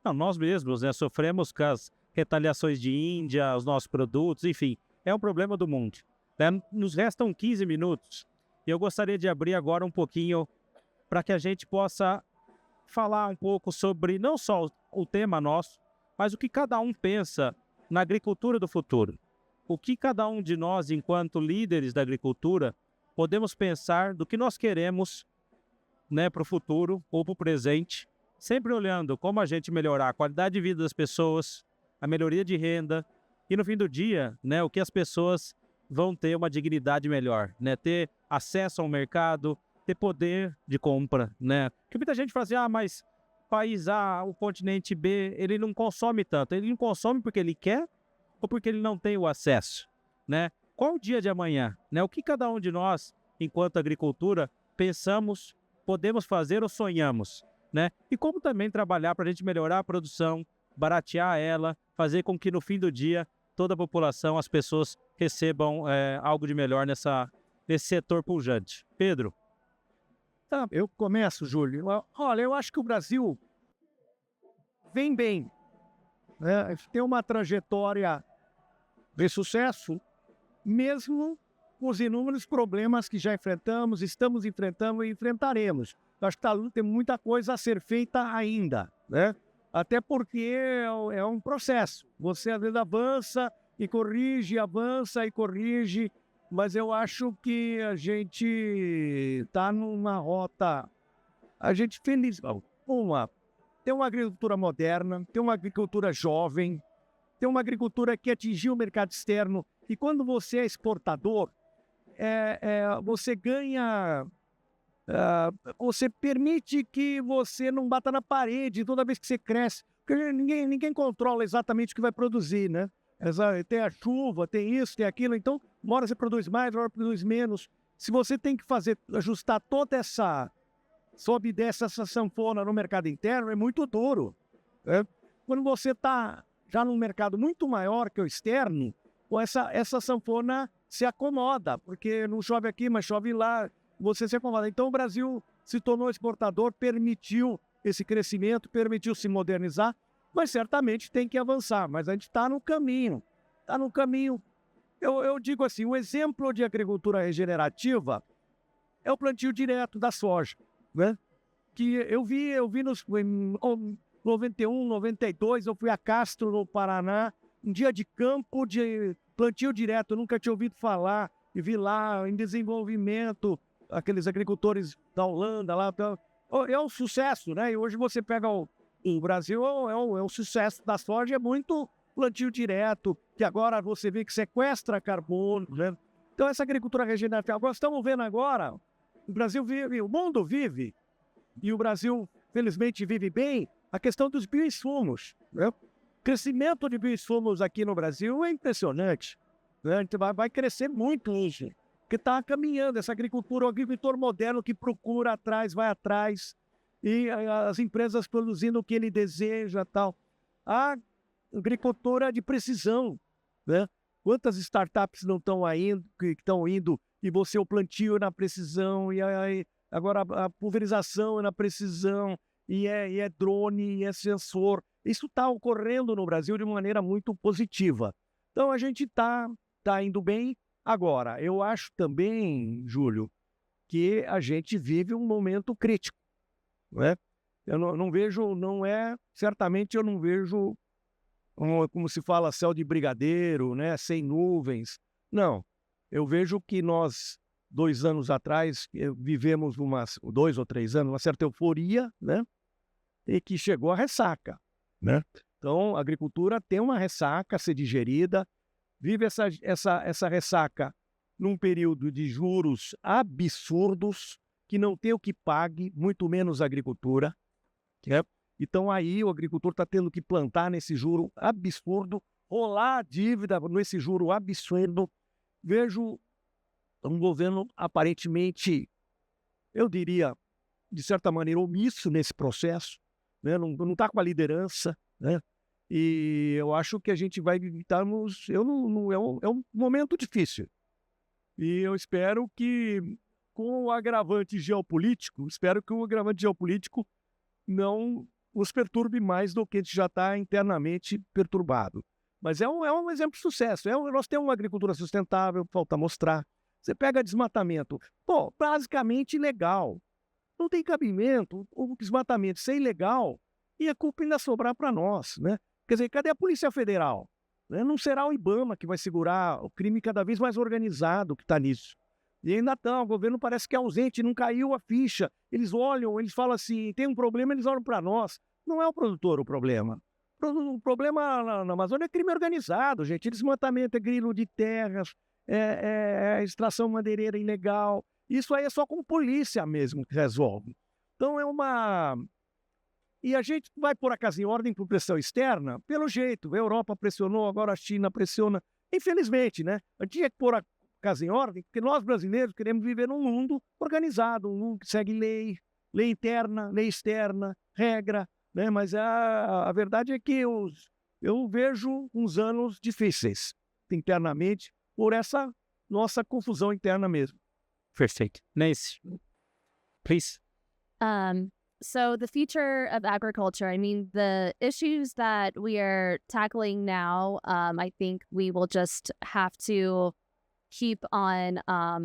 Não, nós mesmos, né, sofremos com as retaliações de Índia, os nossos produtos, enfim, é um problema do mundo, né? Nos restam 15 minutos e eu gostaria de abrir agora um pouquinho para que a gente possa falar um pouco sobre não só o tema nosso, mas o que cada um pensa na agricultura do futuro. O que cada um de nós, enquanto líderes da agricultura, podemos pensar do que nós queremos, né, para o futuro ou para o presente, sempre olhando como a gente melhorar a qualidade de vida das pessoas, a melhoria de renda e, no fim do dia, né, o que as pessoas vão ter uma dignidade melhor, né, ter acesso ao mercado, ter poder de compra, né? Porque muita gente fala assim, mas país A, o continente B, ele não consome tanto. Ele não consome porque ele quer ou porque ele não tem o acesso, né? Qual o dia de amanhã, né? O que cada um de nós, enquanto agricultura, pensamos, podemos fazer ou sonhamos, né? E como também trabalhar para a gente melhorar a produção, baratear ela, fazer com que no fim do dia toda a população, as pessoas recebam algo de melhor nesse setor pujante. Pedro? Tá, eu começo, Júlio. Olha, eu acho que o Brasil vem bem, né? Tem uma trajetória de sucesso, mesmo com os inúmeros problemas que já enfrentamos, estamos enfrentando e enfrentaremos. Eu acho que tem muita coisa a ser feita ainda, né? Até porque é um processo. Você às vezes avança e corrige, avança e corrige, mas eu acho que a gente está numa rota, a gente feliz. Tem uma agricultura moderna, tem uma agricultura jovem, tem uma agricultura que atingiu o mercado externo. E quando você é exportador, você ganha, você permite que você não bata na parede toda vez que você cresce. Porque ninguém controla exatamente o que vai produzir, né? Tem a chuva, tem isso, tem aquilo. Então, uma hora você produz mais, uma hora produz menos. Se você tem que ajustar toda essa, sobe e desce essa sanfona no mercado interno, é muito duro, né? Quando você está já num mercado muito maior que o externo, essa sanfona se acomoda, porque não chove aqui, mas chove lá, você se acomoda. Então, o Brasil se tornou exportador, permitiu esse crescimento, permitiu se modernizar, mas certamente tem que avançar. Mas a gente está no caminho, Eu digo assim, o exemplo de agricultura regenerativa é o plantio direto da soja, né? Que eu vi em 91, 92, eu fui a Castro, no Paraná, um dia de campo de plantio direto, eu nunca tinha ouvido falar, e vi lá em desenvolvimento, aqueles agricultores da Holanda lá, é um sucesso, né? E hoje você pega o Brasil, é um sucesso da soja, é muito plantio direto, que agora você vê que sequestra carbono, né? Então essa agricultura regenerativa, nós estamos vendo agora, o Brasil vive, o mundo vive, e o Brasil, felizmente, vive bem, a questão dos bioinsumos, né? O crescimento de bioinsumos aqui no Brasil é impressionante, né? A gente vai crescer muito hoje, porque está caminhando essa agricultura, o agricultor moderno que procura atrás, vai atrás, e as empresas produzindo o que ele deseja, tal. A agricultura de precisão, né? Quantas startups não estão aí, que estão indo, e você o plantio na precisão, e aí agora a pulverização é na precisão, e é drone, e é sensor. Isso está ocorrendo no Brasil de maneira muito positiva. Então a gente está indo bem. Agora, eu acho também, Júlio, que a gente vive um momento crítico, né? Eu não vejo, certamente eu não vejo, como se fala, céu de brigadeiro, né? Sem nuvens. Não, eu vejo que nós, 2 anos atrás, vivemos 2 ou 3 anos, uma certa euforia, né? E que chegou a ressaca, né? Então, a agricultura tem uma ressaca a ser digerida, vive essa ressaca num período de juros absurdos, que não tem o que pague, muito menos a agricultura, né? Então aí o agricultor está tendo que plantar nesse juro absurdo, rolar a dívida nesse juro absurdo. Vejo um governo aparentemente, eu diria, de certa maneira, omisso nesse processo, né? Não está com a liderança, né? E eu acho que a gente vai estarmos... é um momento difícil. E eu espero que, com o agravante geopolítico, não os perturbe mais do que já está internamente perturbado. Mas é um exemplo de sucesso. Nós temos uma agricultura sustentável, falta mostrar. Você pega desmatamento. Pô, basicamente ilegal. Não tem cabimento. O desmatamento ser ilegal e a culpa ainda sobrar para nós, né? Quer dizer, cadê a Polícia Federal? Né? Não será o IBAMA que vai segurar o crime cada vez mais organizado que está nisso. E ainda estão, o governo parece que é ausente, não caiu a ficha. Eles olham, eles falam assim, tem um problema, eles olham para nós. Não é o produtor o problema. O problema na Amazônia é crime organizado, gente. Desmatamento, é grilo de terras, é extração madeireira ilegal. Isso aí é só com polícia mesmo que resolve. Então E a gente vai pôr a casa em ordem por pressão externa? Pelo jeito. A Europa pressionou, agora a China pressiona. Infelizmente, né? A gente tinha que pôr a casa em ordem, porque nós brasileiros queremos viver num mundo organizado, um mundo que segue lei interna, lei externa, regra, né? Mas a verdade é que eu vejo uns anos difíceis internamente por essa nossa confusão interna mesmo. Perfeito. Nancy, please. So the future of agriculture, I mean, the issues that we are tackling now, I think we will just have to keep on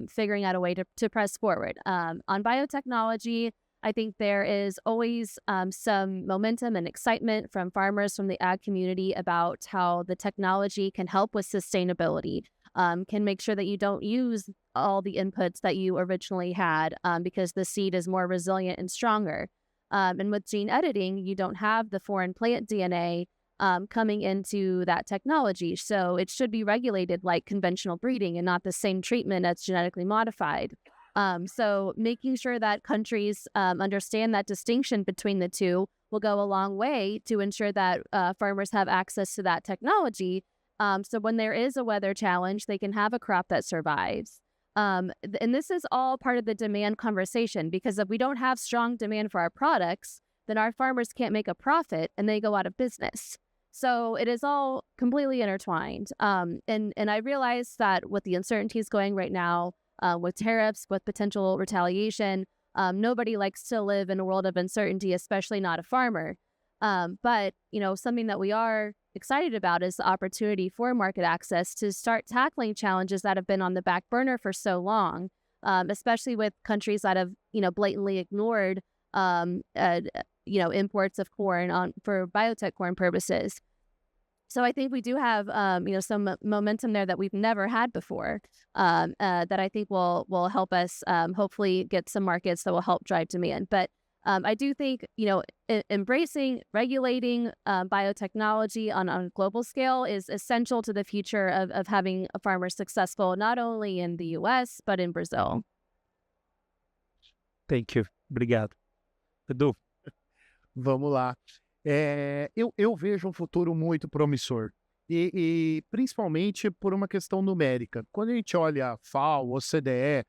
figuring out a way to press forward. On biotechnology, I think there is always some momentum and excitement from farmers from the ag community about how the technology can help with sustainability, can make sure that you don't use all the inputs that you originally had because the seed is more resilient and stronger. And with gene editing, you don't have the foreign plant DNA coming into that technology. So it should be regulated like conventional breeding and not the same treatment as genetically modified. So making sure that countries understand that distinction between the two will go a long way to ensure that farmers have access to that technology. So when there is a weather challenge, they can have a crop that survives. And this is all part of the demand conversation, because if we don't have strong demand for our products, then our farmers can't make a profit and they go out of business. So it is all completely intertwined. And I realize that with the uncertainties going right now, with tariffs, with potential retaliation, nobody likes to live in a world of uncertainty, especially not a farmer. But, something that we are excited about is the opportunity for market access to start tackling challenges that have been on the back burner for so long, especially with countries that have, blatantly ignored, imports of corn for biotech corn purposes. So I think we do have, some momentum there that we've never had before, that I think will help us hopefully get some markets that will help drive demand. But I do think, embracing, regulating biotechnology on a global scale is essential to the future of having a farmer successful, not only in the U.S., but in Brazil. Thank you. Obrigado. Edu. Vamos lá. Eu vejo um futuro muito promissor. E principalmente por uma questão numérica. Quando a gente olha a FAO, OCDE,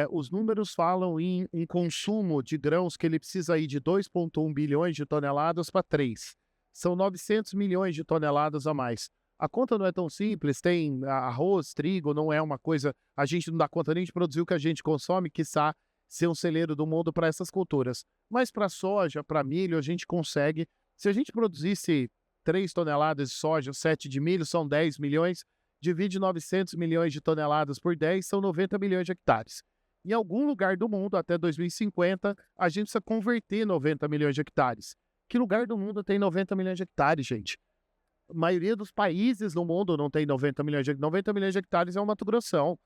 Os números falam em consumo de grãos que ele precisa ir de 2,1 bilhões de toneladas para 3. São 900 milhões de toneladas a mais. A conta não é tão simples, tem arroz, trigo, não é uma coisa... A gente não dá conta nem de produzir o que a gente consome, quiçá ser um celeiro do mundo para essas culturas. Mas para soja, para milho, a gente consegue. Se a gente produzisse 3 toneladas de soja, 7 de milho, são 10 milhões. Divide 900 milhões de toneladas por 10, são 90 milhões de hectares. Em algum lugar do mundo, até 2050, a gente precisa converter 90 milhões de hectares. Que lugar do mundo tem 90 milhões de hectares, gente? A maioria dos países no mundo não tem 90 milhões de hectares. 90 milhões de hectares é um Mato Grossão,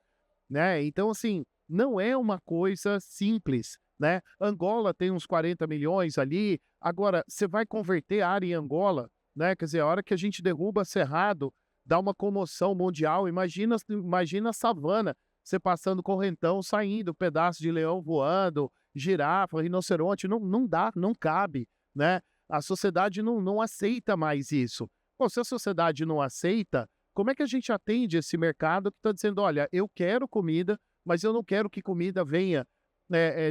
né? Então, assim, não é uma coisa simples, né? Angola tem uns 40 milhões ali. Agora, você vai converter a área em Angola, né? Quer dizer, a hora que a gente derruba Cerrado, dá uma comoção mundial. Imagina a savana, você passando correntão, saindo, pedaço de leão voando, girafa, rinoceronte, não dá, não cabe, né? A sociedade não aceita mais isso. Pô, se a sociedade não aceita, como é que a gente atende esse mercado que está dizendo, olha, eu quero comida, mas eu não quero que comida venha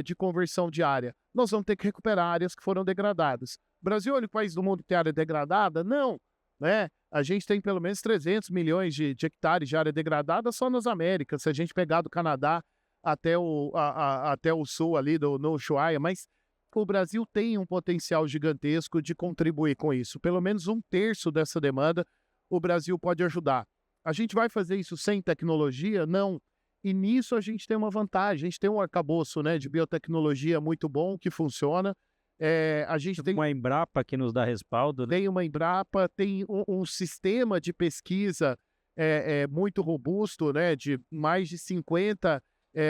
de conversão diária. Nós vamos ter que recuperar áreas que foram degradadas. O Brasil é o único país do mundo que tem área degradada? Não, né? A gente tem pelo menos 300 milhões de hectares de área degradada só nas Américas, se a gente pegar do Canadá até o sul ali no Ushuaia, mas o Brasil tem um potencial gigantesco de contribuir com isso. Pelo menos 1/3 dessa demanda o Brasil pode ajudar. A gente vai fazer isso sem tecnologia? Não. E nisso a gente tem uma vantagem. A gente tem um arcabouço, né, de biotecnologia muito bom, que funciona. A gente tem uma Embrapa que nos dá respaldo, né? Tem uma Embrapa, tem um sistema de pesquisa muito robusto, né, de mais de 50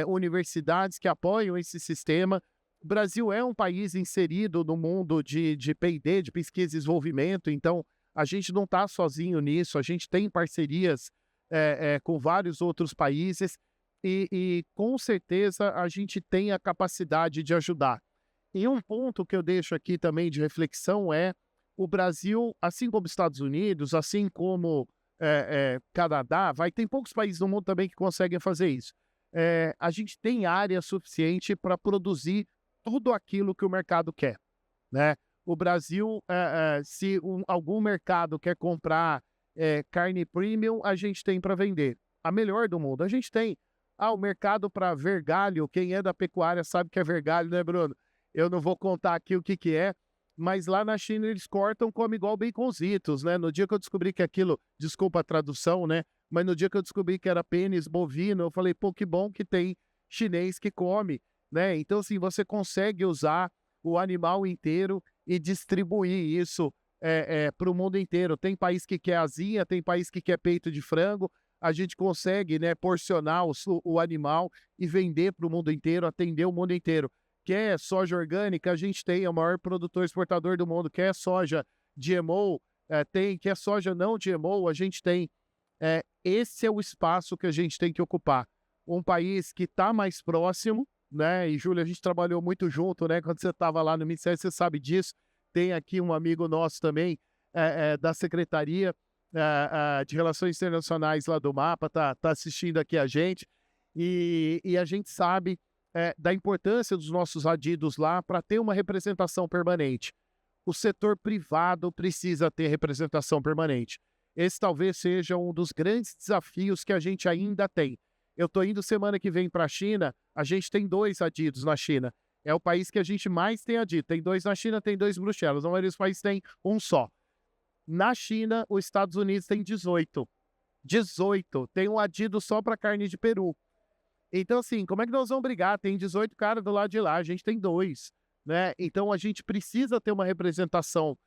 universidades que apoiam esse sistema. O Brasil é um país inserido no mundo de P&D, de pesquisa e desenvolvimento, então a gente não está sozinho nisso, a gente tem parcerias com vários outros países e com certeza a gente tem a capacidade de ajudar. E um ponto que eu deixo aqui também de reflexão é o Brasil, assim como os Estados Unidos, assim como Canadá, tem poucos países no mundo também que conseguem fazer isso. A gente tem área suficiente para produzir tudo aquilo que o mercado quer, né? O Brasil, se algum mercado quer comprar carne premium, a gente tem para vender. A melhor do mundo. A gente tem. O mercado para vergalho, quem é da pecuária sabe que é vergalho, né, Bruno? Eu não vou contar aqui o que é, mas lá na China eles cortam, comem igual baconzitos, né? No dia que eu descobri que aquilo, desculpa a tradução, né? Mas no dia que eu descobri que era pênis bovino, eu falei, pô, que bom que tem chinês que come, né? Então, assim, você consegue usar o animal inteiro e distribuir isso para o mundo inteiro. Tem país que quer asinha, tem país que quer peito de frango. A gente consegue, né, porcionar o animal e vender para o mundo inteiro, atender o mundo inteiro. Quer soja orgânica, a gente tem, é o maior produtor exportador do mundo. Quer soja GMO, tem. Quer soja não GMO, a gente tem. Esse é o espaço que a gente tem que ocupar. Um país que está mais próximo, né? E, Júlia, a gente trabalhou muito junto, né? Quando você estava lá no Ministério, você sabe disso. Tem aqui um amigo nosso também, da Secretaria de Relações Internacionais lá do MAPA, tá assistindo aqui a gente. E a gente sabe da importância dos nossos adidos lá para ter uma representação permanente. O setor privado precisa ter representação permanente. Esse talvez seja um dos grandes desafios que a gente ainda tem. Eu estou indo semana que vem para a China, a gente tem 2 adidos na China. É o país que a gente mais tem adido. Tem 2 na China, tem 2 em Bruxelas. A maioria dos países tem um só. Na China, os Estados Unidos tem 18. 18. Tem um adido só para carne de peru. Então, assim, como é que nós vamos brigar? Tem 18 caras do lado de lá, a gente tem 2. Né? Então, a gente precisa ter uma representação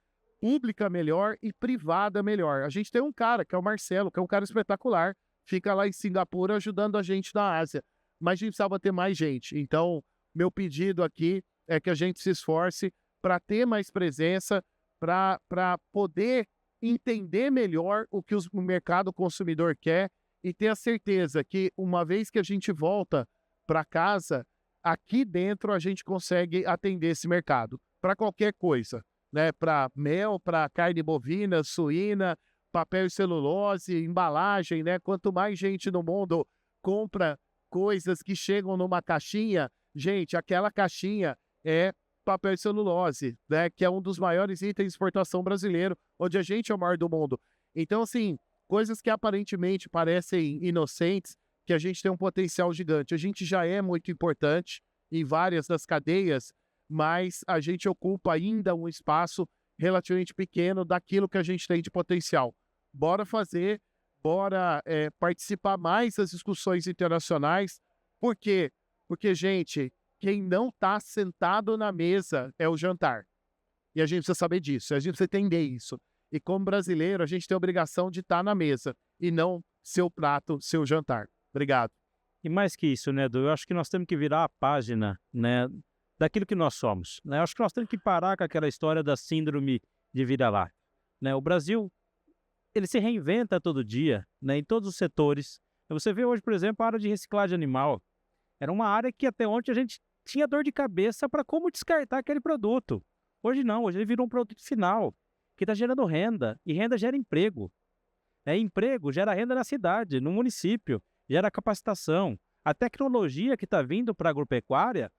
pública melhor e privada melhor. A gente tem um cara, que é o Marcelo, que é um cara espetacular, fica lá em Singapura ajudando a gente na Ásia. Mas a gente precisava ter mais gente. Então, meu pedido aqui é que a gente se esforce para ter mais presença, para poder entender melhor o que o mercado consumidor quer e ter a certeza que, uma vez que a gente volta para casa, aqui dentro a gente consegue atender esse mercado para qualquer coisa, né? Para mel, para carne bovina, suína, papel e celulose, embalagem, né? Quanto mais gente no mundo compra coisas que chegam numa caixinha, gente, aquela caixinha é papel e celulose, né? Que é um dos maiores itens de exportação brasileiro, onde a gente é o maior do mundo. Então, assim, coisas que aparentemente parecem inocentes, que a gente tem um potencial gigante. A gente já é muito importante em várias das cadeias, mas a gente ocupa ainda um espaço relativamente pequeno daquilo que a gente tem de potencial. Bora fazer, bora participar mais das discussões internacionais. Por quê? Porque, gente, quem não está sentado na mesa é o jantar. E a gente precisa saber disso, a gente precisa entender isso. E como brasileiro, a gente tem a obrigação de estar na mesa e não seu prato, seu jantar. Obrigado. E mais que isso, né, Edu? Eu acho que nós temos que virar a página, né, daquilo que nós somos, né? Eu acho que nós temos que parar com aquela história da síndrome de vira-lata, né? O Brasil, ele se reinventa todo dia, né, em todos os setores. Você vê hoje, por exemplo, a área de reciclagem animal. Era uma área que até ontem a gente tinha dor de cabeça para como descartar aquele produto. Hoje não, hoje ele virou um produto final, que está gerando renda, e renda gera emprego. Emprego gera renda na cidade, no município, gera capacitação. A tecnologia que está vindo para a agropecuária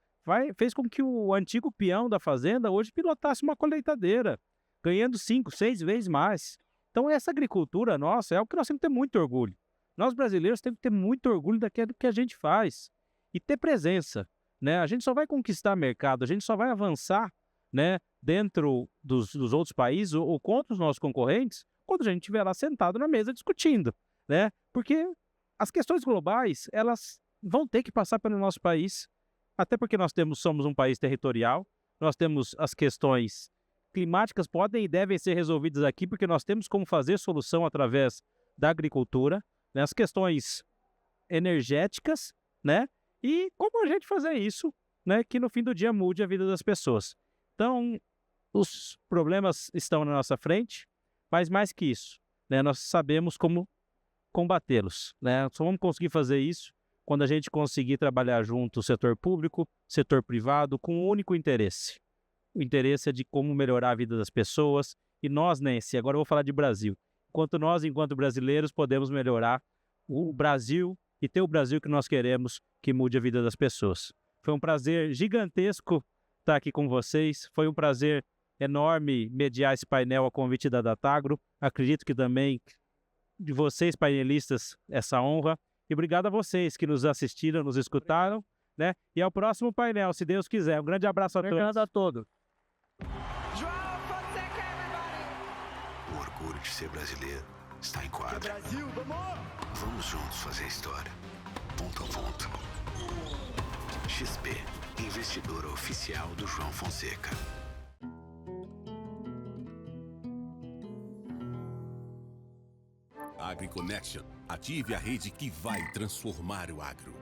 fez com que o antigo peão da fazenda hoje pilotasse uma colheitadeira, ganhando 5, 6 vezes mais. Então essa agricultura nossa é algo que nós temos que ter muito orgulho. Nós brasileiros temos que ter muito orgulho daquilo que a gente faz e ter presença, né? A gente só vai conquistar mercado, a gente só vai avançar, né, dentro dos outros países ou contra os nossos concorrentes quando a gente estiver lá sentado na mesa discutindo, né? Porque as questões globais, elas vão ter que passar pelo nosso país, até porque somos um país territorial, nós temos as questões climáticas podem e devem ser resolvidas aqui, porque nós temos como fazer solução através da agricultura, né? As questões energéticas, né? E como a gente fazer isso, né? Que no fim do dia mude a vida das pessoas. Então, os problemas estão na nossa frente, mas mais que isso, né? Nós sabemos como combatê-los, né? Só vamos conseguir fazer isso quando a gente conseguir trabalhar junto o setor público, setor privado, com um único interesse. O interesse é de como melhorar a vida das pessoas. E nós, Nancy, agora eu vou falar de Brasil. Enquanto brasileiros, podemos melhorar o Brasil e ter o Brasil que nós queremos que mude a vida das pessoas. Foi um prazer gigantesco estar aqui com vocês. Foi um prazer enorme mediar esse painel a convite da Datagro. Acredito que também de vocês, painelistas, essa honra. E obrigado a vocês que nos assistiram, nos escutaram, né? E ao próximo painel, se Deus quiser. Um grande abraço a todos. Obrigado a todos. O orgulho de ser brasileiro está em quadra. Vamos juntos fazer história. Ponto a ponto. XP, investidora oficial do João Fonseca. AgriConnection. Ative a rede que vai transformar o agro.